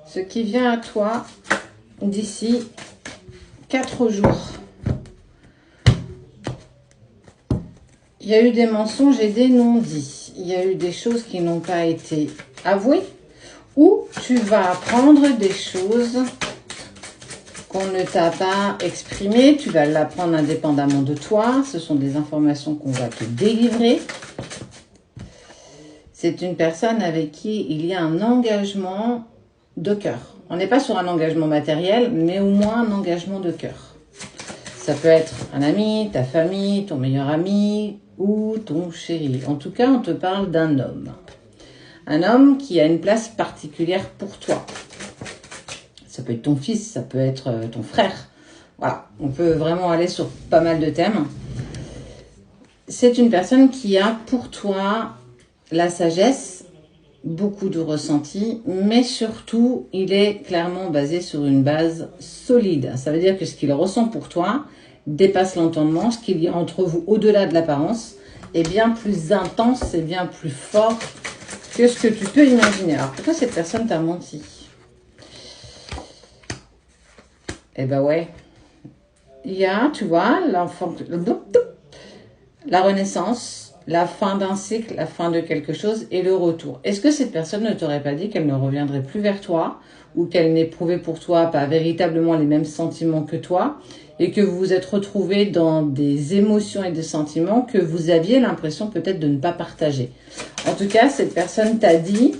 ce qui vient à toi d'ici 4 jours. Il y a eu des mensonges et des non-dits. Il y a eu des choses qui n'ont pas été avouées. Ou tu vas apprendre des choses qu'on ne t'a pas exprimées. Tu vas l'apprendre indépendamment de toi. Ce sont des informations qu'on va te délivrer. C'est une personne avec qui il y a un engagement de cœur. On n'est pas sur un engagement matériel, mais au moins un engagement de cœur. Ça peut être un ami, ta famille, ton meilleur ami ou ton chéri. En tout cas, on te parle d'un homme. Un homme qui a une place particulière pour toi. Ça peut être ton fils, ça peut être ton frère. Voilà, on peut vraiment aller sur pas mal de thèmes. C'est une personne qui a pour toi la sagesse, beaucoup de ressenti, mais surtout, il est clairement basé sur une base solide. Ça veut dire que ce qu'il ressent pour toi dépasse l'entendement. Ce qu'il y a entre vous, au-delà de l'apparence, est bien plus intense et bien plus fort que ce que tu peux imaginer. Alors, pourquoi cette personne t'a menti? Eh ben ouais. Il y a, tu vois, l'enfant, la renaissance, la fin d'un cycle, la fin de quelque chose et le retour. Est-ce que cette personne ne t'aurait pas dit qu'elle ne reviendrait plus vers toi ou qu'elle n'éprouvait pour toi pas véritablement les mêmes sentiments que toi et que vous vous êtes retrouvés dans des émotions et des sentiments que vous aviez l'impression peut-être de ne pas partager? En tout cas, cette personne t'a dit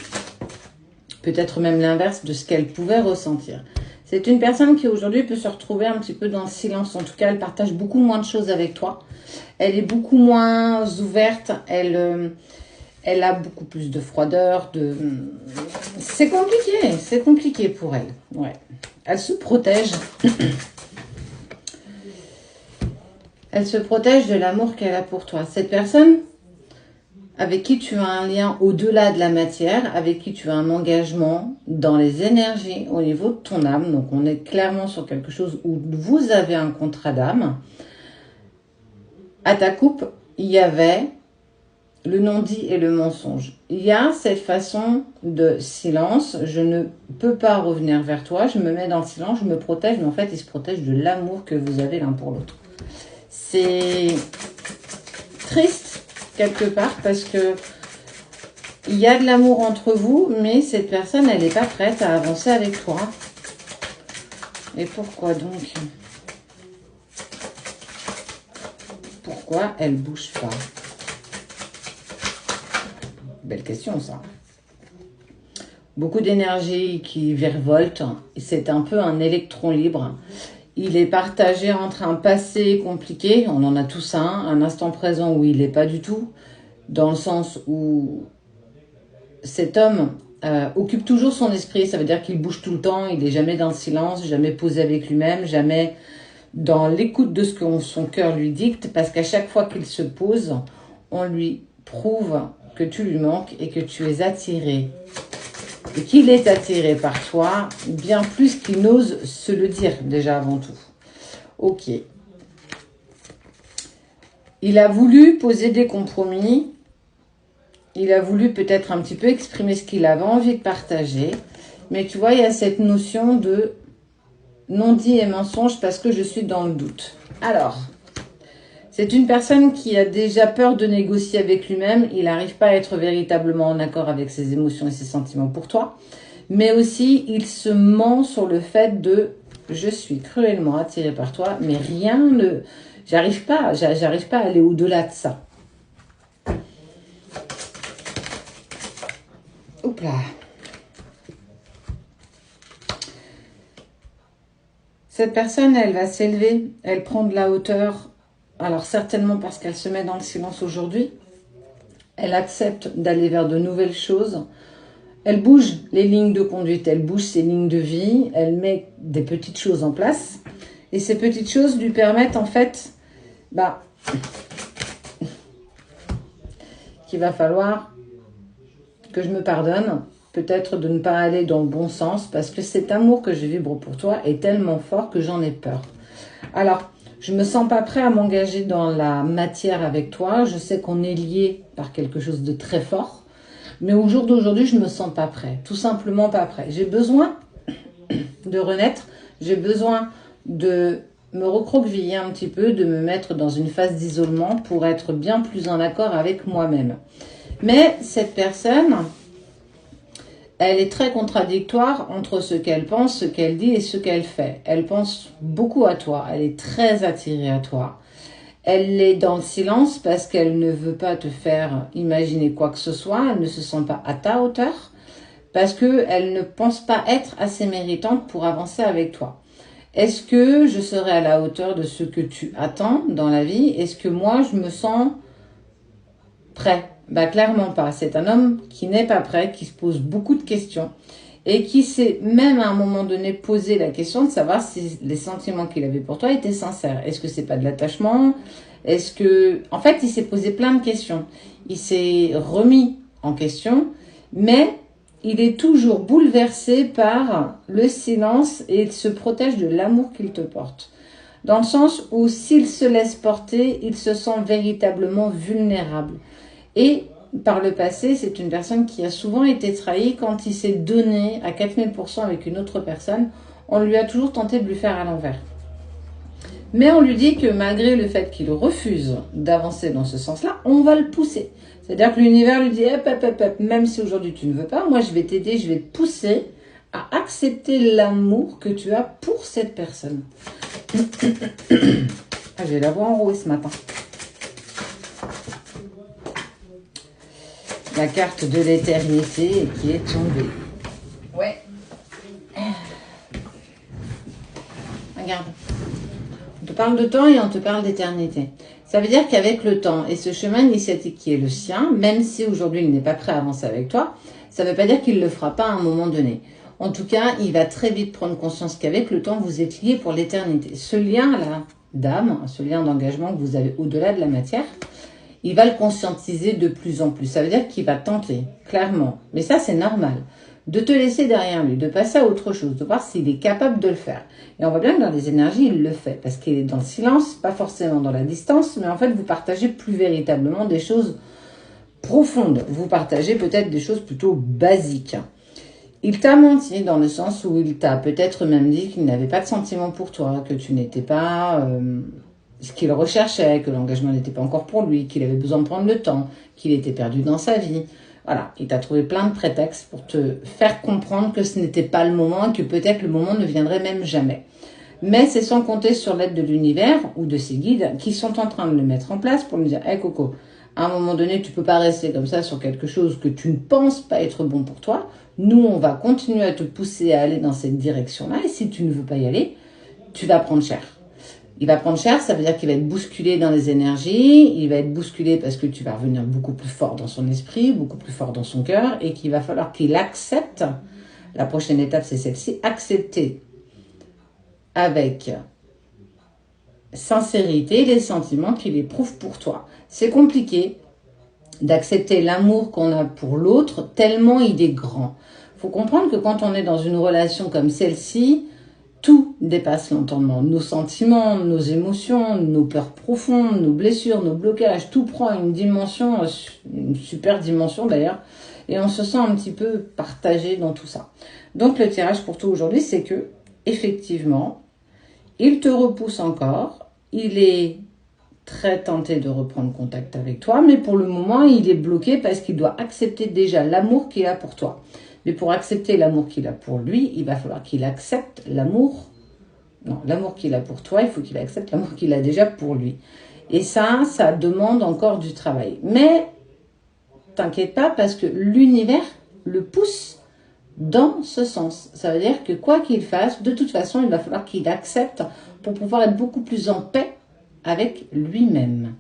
peut-être même l'inverse de ce qu'elle pouvait ressentir. C'est une personne qui aujourd'hui peut se retrouver un petit peu dans le silence. En tout cas, elle partage beaucoup moins de choses avec toi. Elle est beaucoup moins ouverte. Elle a beaucoup plus de froideur. C'est compliqué pour elle. Ouais. Elle se protège. Elle se protège de l'amour qu'elle a pour toi. Cette personne avec qui tu as un lien au-delà de la matière, avec qui tu as un engagement dans les énergies au niveau de ton âme. Donc, on est clairement sur quelque chose où vous avez un contrat d'âme. À ta coupe, il y avait le non-dit et le mensonge. Il y a cette façon de silence. Je ne peux pas revenir vers toi. Je me mets dans le silence, je me protège. Mais en fait, il se protège de l'amour que vous avez l'un pour l'autre. C'est triste quelque part parce que il y a de l'amour entre vous, mais cette personne, elle n'est pas prête à avancer avec toi. Et pourquoi donc? Pourquoi elle bouge pas? Belle question, ça. Beaucoup d'énergie qui virevolte. C'est un peu un électron libre. Il est partagé entre un passé compliqué, on en a tous un instant présent où il n'est pas du tout, dans le sens où cet homme occupe toujours son esprit, ça veut dire qu'il bouge tout le temps, il n'est jamais dans le silence, jamais posé avec lui-même, jamais dans l'écoute de ce que son cœur lui dicte, parce qu'à chaque fois qu'il se pose, on lui prouve que tu lui manques et que tu es attiré. Et qu'il est attiré par toi, bien plus qu'il n'ose se le dire, déjà avant tout. Ok. Il a voulu poser des compromis. Il a voulu peut-être un petit peu exprimer ce qu'il avait envie de partager. Mais tu vois, il y a cette notion de non-dit et mensonge parce que je suis dans le doute. Alors, c'est une personne qui a déjà peur de négocier avec lui-même. Il n'arrive pas à être véritablement en accord avec ses émotions et ses sentiments pour toi. Mais aussi, il se ment sur le fait de « je suis cruellement attiré par toi », mais rien ne... J'arrive pas à aller au-delà de ça. Oups là. Cette personne, elle va s'élever, elle prend de la hauteur. Alors certainement parce qu'elle se met dans le silence aujourd'hui. Elle accepte d'aller vers de nouvelles choses. Elle bouge les lignes de conduite, elle bouge ses lignes de vie. Elle met des petites choses en place. Et ces petites choses lui permettent en fait qu'il va falloir que je me pardonne. Peut-être de ne pas aller dans le bon sens parce que cet amour que je vibre pour toi est tellement fort que j'en ai peur. Alors, je ne me sens pas prêt à m'engager dans la matière avec toi. Je sais qu'on est lié par quelque chose de très fort. Mais au jour d'aujourd'hui, je ne me sens pas prêt. Tout simplement pas prêt. J'ai besoin de renaître, j'ai besoin de me recroqueviller un petit peu, de me mettre dans une phase d'isolement pour être bien plus en accord avec moi-même. Mais cette personne, elle est très contradictoire entre ce qu'elle pense, ce qu'elle dit et ce qu'elle fait. Elle pense beaucoup à toi, elle est très attirée à toi. Elle est dans le silence parce qu'elle ne veut pas te faire imaginer quoi que ce soit, elle ne se sent pas à ta hauteur, parce qu'elle ne pense pas être assez méritante pour avancer avec toi. Est-ce que je serai à la hauteur de ce que tu attends dans la vie? Est-ce que moi, je me sens prêt? Clairement pas. C'est un homme qui n'est pas prêt, qui se pose beaucoup de questions et qui s'est même à un moment donné posé la question de savoir si les sentiments qu'il avait pour toi étaient sincères. Est-ce que c'est pas de l'attachement? Est-ce que... En fait, il s'est posé plein de questions. Il s'est remis en question, mais il est toujours bouleversé par le silence et il se protège de l'amour qu'il te porte. Dans le sens où s'il se laisse porter, il se sent véritablement vulnérable. Et par le passé, c'est une personne qui a souvent été trahie quand il s'est donné à 4000% avec une autre personne. On lui a toujours tenté de lui faire à l'envers. Mais on lui dit que malgré le fait qu'il refuse d'avancer dans ce sens-là, on va le pousser. C'est-à-dire que l'univers lui dit, même si aujourd'hui tu ne veux pas, moi je vais t'aider, je vais te pousser à accepter l'amour que tu as pour cette personne. J'ai la voix enrouée ce matin. La carte de l'éternité qui est tombée. Ouais. Regarde. On te parle de temps et on te parle d'éternité. Ça veut dire qu'avec le temps et ce chemin initiatique qui est le sien, même si aujourd'hui il n'est pas prêt à avancer avec toi, ça ne veut pas dire qu'il ne le fera pas à un moment donné. En tout cas, il va très vite prendre conscience qu'avec le temps, vous êtes liés pour l'éternité. Ce lien-là d'âme, ce lien d'engagement que vous avez au-delà de la matière, il va le conscientiser de plus en plus. Ça veut dire qu'il va tenter, clairement. Mais ça, c'est normal. De te laisser derrière lui, de passer à autre chose, de voir s'il est capable de le faire. Et on voit bien que dans les énergies, il le fait. Parce qu'il est dans le silence, pas forcément dans la distance, mais en fait, vous partagez plus véritablement des choses profondes. Vous partagez peut-être des choses plutôt basiques. Il t'a menti dans le sens où il t'a peut-être même dit qu'il n'avait pas de sentiment pour toi, que tu n'étais pas... ce qu'il recherchait, que l'engagement n'était pas encore pour lui, qu'il avait besoin de prendre le temps, qu'il était perdu dans sa vie. Voilà, il t'a trouvé plein de prétextes pour te faire comprendre que ce n'était pas le moment et que peut-être le moment ne viendrait même jamais. Mais c'est sans compter sur l'aide de l'univers ou de ses guides qui sont en train de le mettre en place pour lui dire « Hey Coco, à un moment donné, tu peux pas rester comme ça sur quelque chose que tu ne penses pas être bon pour toi. Nous, on va continuer à te pousser à aller dans cette direction-là et si tu ne veux pas y aller, tu vas prendre cher. » Il va prendre cher, ça veut dire qu'il va être bousculé dans les énergies, il va être bousculé parce que tu vas revenir beaucoup plus fort dans son esprit, beaucoup plus fort dans son cœur, et qu'il va falloir qu'il accepte, la prochaine étape c'est celle-ci, accepter avec sincérité les sentiments qu'il éprouve pour toi. C'est compliqué d'accepter l'amour qu'on a pour l'autre, tellement il est grand. Il faut comprendre que quand on est dans une relation comme celle-ci, tout dépasse l'entendement. Nos sentiments, nos émotions, nos peurs profondes, nos blessures, nos blocages, tout prend une dimension, une super dimension d'ailleurs, et on se sent un petit peu partagé dans tout ça. Donc le tirage pour toi aujourd'hui, c'est que, effectivement, il te repousse encore, il est très tenté de reprendre contact avec toi, mais pour le moment, il est bloqué parce qu'il doit accepter déjà l'amour qu'il a pour toi. Mais pour accepter l'amour qu'il a pour lui, il va falloir qu'il accepte l'amour qu'il a pour toi, il faut qu'il accepte l'amour qu'il a déjà pour lui. Et ça demande encore du travail. Mais t'inquiète pas parce que l'univers le pousse dans ce sens. Ça veut dire que quoi qu'il fasse, de toute façon, il va falloir qu'il accepte pour pouvoir être beaucoup plus en paix avec lui-même.